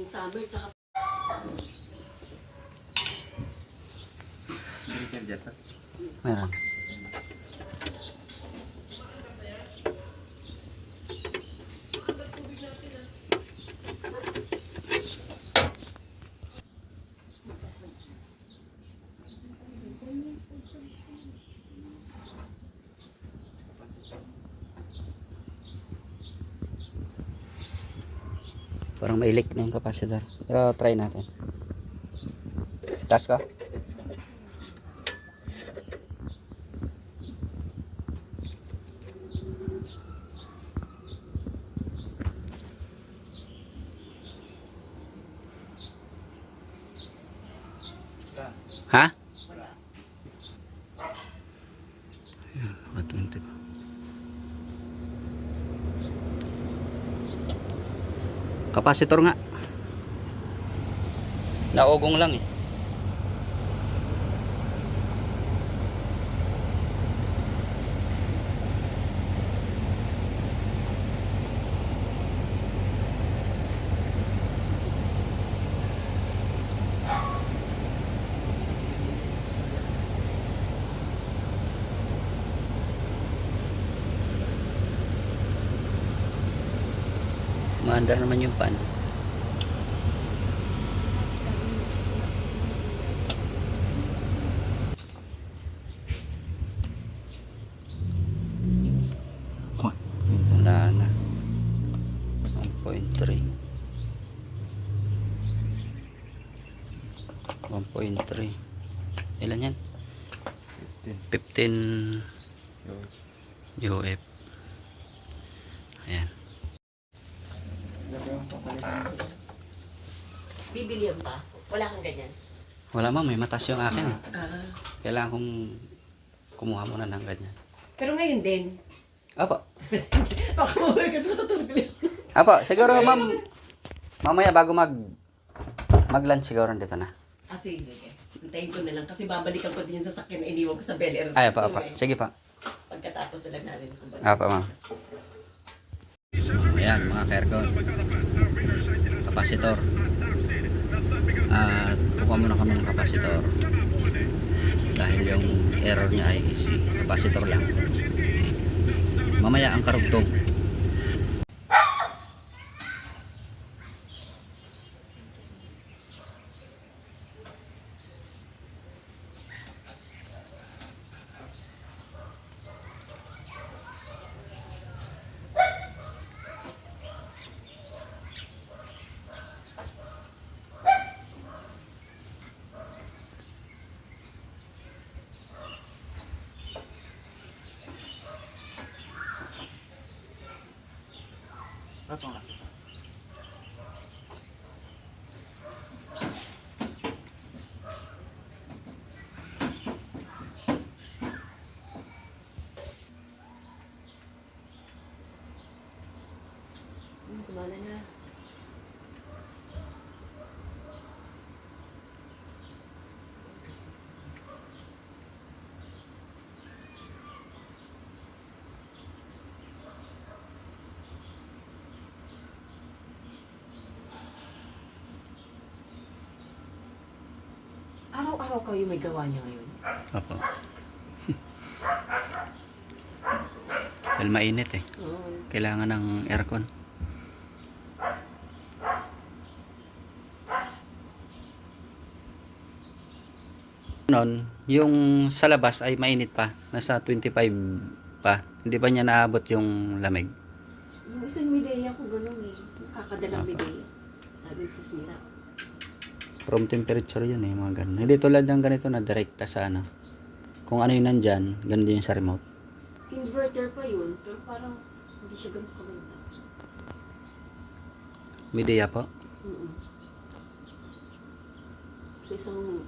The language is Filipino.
ngayong summer, tsaka Meron. Parang may leak na yung capacitor. Pero try natin. Taas ka? Ha? Ayan, nakatunti pa. Kapasitor nga. Naugong lang eh. Maandar naman yung pan. Wala na. 1.3. 1.3. Ilan yan? 15 UF. Ayan. bibilihan pa. Wala kang ganyan. Wala ma'am, may matas yung akin eh. Ah. Kailangan kong kumuha muna ng ganyan. Pero ngayon din. Apo. Baka mawala kasi matutulog ko yun. Apo, siguro ma'am, mamaya bago mag-lunch siguro dito na. Ah, sige. Antayin ko na lang kasi babalikan ko din yung sasakyan na iniwan ko sa Bel Air. Ay, apa. Sige pa. Pagkatapos sila natin. Apa, ma'am. Ayan, mga kerkon. Kapasitor. At kukuha muna kami ng kapasitor. Dahil yung error niya ay easy. Kapasitor lang. Mamaya ang karugtong. Kumana na. Araw-araw kayo may gawa niya ngayon? Opo. Dahil mainit eh. Oo. Kailangan ng aircon. Noon, yung sa labas ay mainit pa. Nasa 25 pa. Hindi ba niya naabot yung lamig? Yung isang midaya ko ganun eh. Nakakadalang Apa. midaya. Lagi sa sira. Room temperature yun eh, mga ganun. Hindi tulad ng ganito na direkta sa ano. Kung ano yung nandyan, ganun din yung sa remote. Inverter pa yun, pero parang hindi siya ganun kaganda. Midea po. Sa isang